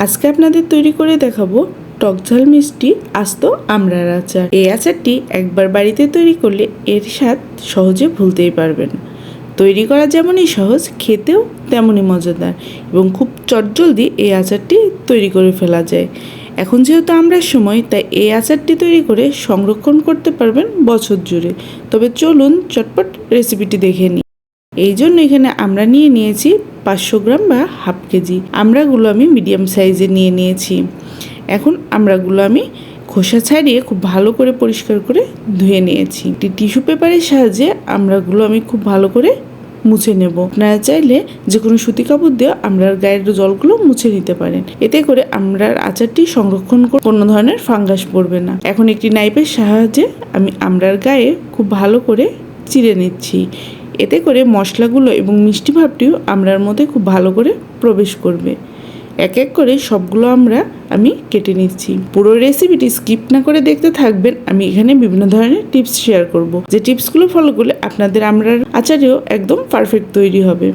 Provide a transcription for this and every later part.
আজকে আপনাদের তৈরি করে দেখাবো টকঝাল মিষ্টি আস্ত আমড়ার আচার। এই আচারটি একবার বাড়িতে তৈরি করলে এর স্বাদ সহজে ভুলতেই পারবেন। তৈরি করা যেমনই সহজ, খেতেও তেমনই মজাদার এবং খুব চটজলদি এই আচারটি তৈরি করে ফেলা যায়। এখন যেহেতু আমড়ার সময়, তাই এই আচারটি তৈরি করে সংরক্ষণ করতে পারবেন বছর জুড়ে। তবে চলুন চটপট রেসিপিটি দেখে নিই। এই জন্য এখানে আমরা নিয়ে নিয়েছি 500 গ্রাম বা হাফ কেজি। আমড়াগুলো আমি মিডিয়াম সাইজে নিয়ে নিয়েছি। এখন আমড়াগুলো আমি খোসা ছাড়িয়ে খুব ভালো করে পরিষ্কার করে ধুয়ে নিয়েছি। একটি টিস্যু পেপারের সাহায্যে আমড়াগুলো আমি খুব ভালো করে মুছে নেব। আপনারা চাইলে যে কোনো সুতি কাপড় দিয়ে আমড়ার গায়ের জলগুলো মুছে নিতে পারেন। এতে করে আমড়ার আচারটি সংরক্ষণ করে কোনো ধরনের ফাঙ্গাস পড়বে না। এখন একটি নাইফের সাহায্যে আমি আমড়ার গায়ে খুব ভালো করে চিড়ে নিচ্ছি। এতে করে মশলাগুলো এবং মিষ্টি ভাবটিও আমড়ার মধ্যে খুব ভালো করে প্রবেশ করবে। এক এক করে সবগুলো আমি কেটে নিচ্ছি। পুরো রেসিপিটি স্কিপ না করে দেখতে থাকবেন। আমি এখানে বিভিন্ন ধরনের টিপস শেয়ার করব, যে টিপসগুলো ফলো করলে আপনাদের আমড়ার আচারেও একদম পারফেক্ট তৈরি হবে।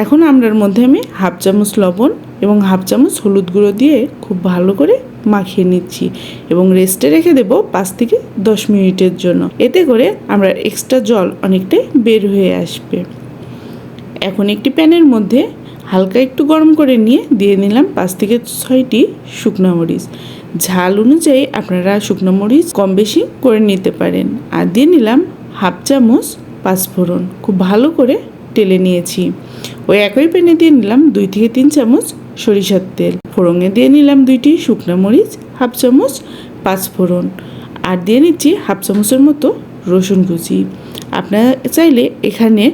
এখন আমড়ার মধ্যে আমি হাফ চামচ লবণ এবং হাফ চামচ হলুদ গুঁড়ো দিয়ে খুব ভালো করে মাখিয়ে নিচ্ছি এবং রেস্টে রেখে দেব 5 থেকে 10 মিনিটের জন্য। এতে করে আমড়ার এক্সট্রা জল অনেকটাই বের হয়ে আসবে। এখন একটি প্যানের মধ্যে হালকা একটু গরম করে নিয়ে দিয়ে নিলাম 5 থেকে 6টি শুকনো মরিচ। ঝাল অনুযায়ী আপনারা শুকনো মরিচ কম বেশি করে নিতে পারেন। আর দিয়ে নিলাম হাফ চামচ পাঁচফোড়ন, খুব ভালো করে টেলে নিয়েছি। ওই একই প্যানে দিয়ে নিলাম 2 থেকে 3 চামচ সরিষার তেল। ফোড়নে দিয়ে নিলাম 2টি শুকনো মরিচ, হাফ চামচ পাঁচফোড়ন, আর দিয়ে নিচ্ছি হাফ চামচের মতো রসুন কুচি। আপনারা চাইলে এখানে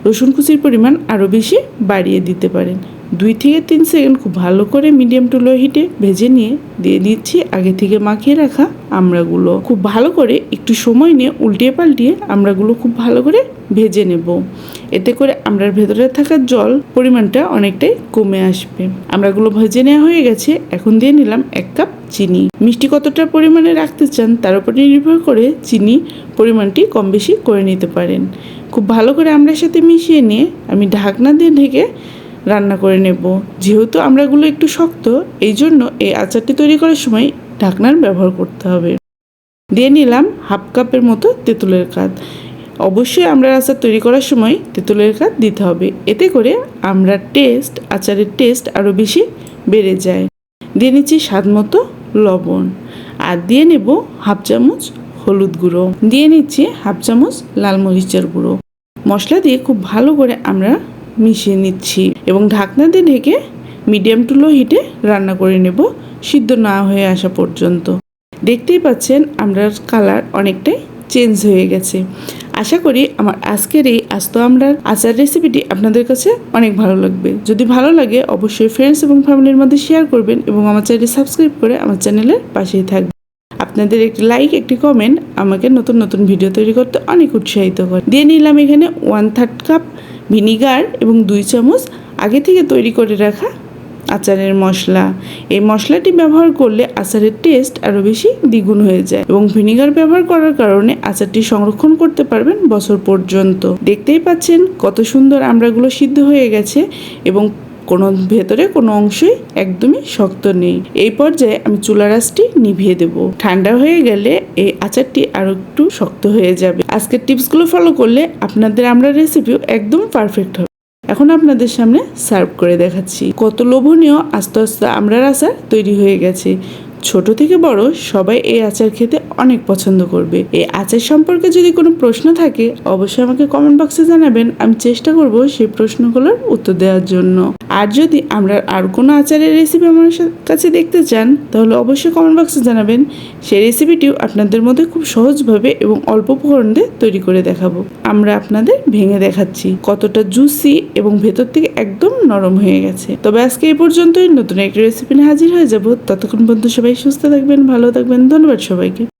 রসুন কুচির পরিমাণ আরও বেশি বাড়িয়ে দিতে পারেন। 2 থেকে 3 সেকেন্ড খুব ভালো করে মিডিয়াম টু লো হিটে ভেজে নিয়ে দিয়ে দিচ্ছি আগে থেকে মাখিয়ে রাখা আমড়াগুলো। খুব ভালো করে একটু সময় নিয়ে উল্টিয়ে পাল্টিয়ে আমড়াগুলো খুব ভালো করে ভেজে নেব। এতে করে আমড়ার ভেতরে থাকা জল পরিমাণটা অনেকটাই কমে আসবে। আমড়াগুলো ভেজে নেওয়া হয়ে গেছে। এখন দিয়ে নিলাম 1 কাপ চিনি। মিষ্টি কতটা পরিমাণে রাখতে চান তার উপর নির্ভর করে চিনি পরিমাণটি কম বেশি করে নিতে পারেন। খুব ভালো করে আমড়ার সাথে মিশিয়ে নিয়ে আমি ঢাকনা দিয়ে ঢেকে রান্না করে নেব। যেহেতু আমড়াগুলো একটু শক্ত, এই জন্য এই আচারটি তৈরি করার সময় ঢাকনার ব্যবহার করতে হবে। দিয়ে নিলাম হাফ কাপের মতো তেঁতুলের কাঠ। অবশ্যই আমড়ার আচার তৈরি করার সময় তেঁতুলের কাঠ দিতে হবে। এতে করে আমড়ার আচারের টেস্ট আরও বেশি বেড়ে যায়। দিয়ে নিচ্ছি স্বাদ মতো লবণ, আর দিয়ে নেব হাফ চামচ হলুদ গুঁড়ো, দিয়ে নিচ্ছি হাফ চামচ লাল মরিচের গুঁড়ো। মশলা দিয়ে খুব ভালো করে আমরা মিশিয়ে নিচ্ছি এবং ঢাকনা দিয়ে ঢেকে মিডিয়াম টু লো হিটে রান্না করে নেব সিদ্ধ না হয়ে আসা পর্যন্ত। দেখতেই পাচ্ছেন আমড়ার কালার অনেকটাই চেঞ্জ হয়ে গেছে। আশা করি আমার আজকের এই আস্ত আমড়ার আচার রেসিপিটি আপনাদের কাছে অনেক ভালো লাগবে। যদি ভালো লাগে অবশ্যই ফ্রেন্ডস এবং ফ্যামিলির মধ্যে শেয়ার করবেন এবং আমার চ্যানেল সাবস্ক্রাইব করে আমার চ্যানেলের পাশেই থাকবেন। আপনাদের একটি লাইক, একটি কমেন্ট আমাকে নতুন নতুন ভিডিও তৈরি করতে অনেক উৎসাহিত করে। দিয়ে নিলাম এখানে 1/3 কাপ ভিনিগার এবং 2 চামচ আগে থেকে তৈরি করে রাখা আচারের মশলা। এই মশলাটি ব্যবহার করলে আচারের টেস্ট আরও বেশি দ্বিগুণ হয়ে যায় এবং ভিনিগার ব্যবহার করার কারণে আচারটি সংরক্ষণ করতে পারবেন বছর পর্যন্ত। দেখতেই পাচ্ছেন কত সুন্দর আমড়াগুলো সিদ্ধ হয়ে গেছে এবং ভেতরে কোনো অংশই একদমই শক্ত নেই। এই পর্যায়ে আমি চুলার আঁচটি নিভিয়ে দেব। ঠান্ডা হয়ে গেলে এই আচারটি আরো একটু শক্ত হয়ে যাবে। আজকের টিপসগুলো ফলো করলে আপনাদের আমড়ার রেসিপিও একদম পারফেক্ট হবে। এখন আপনাদের সামনে সার্ভ করে দেখাচ্ছি। কত লোভনীয় আস্তে আস্তে আমড়ার আচার তৈরি হয়ে গেছে। ছোট থেকে বড় সবাই এই আচার খেতে অনেক পছন্দ করবে। এই আচার সম্পর্কে যদি কোনো প্রশ্ন থাকে অবশ্যই আমাকে কমেন্ট বক্সে জানাবেন। আমি চেষ্টা করব সেই প্রশ্নগুলোর উত্তর দেওয়ার জন্য। আর যদি আমরা আর কোনো আচারের রেসিপি আমার কাছে দেখতে চান তাহলে অবশ্যই কমেন্ট বক্সে জানাবেন। সেই রেসিপিটিও আপনাদের মধ্যে খুব সহজভাবে এবং অল্প উপকরণ দিয়ে তৈরি করে দেখাবো। আমরা আপনাদের ভেঙে দেখাচ্ছি কতটা জুসি এবং ভেতর থেকে একদম নরম হয়ে গেছে। তবে আজকে এই পর্যন্তই। নতুন একটা রেসিপি নিয়ে হাজির হয়ে যাব। ততক্ষণ পর্যন্ত সবাই সুস্থ থাকবেন, ভালো থাকবেন। ধন্যবাদ সবাইকে।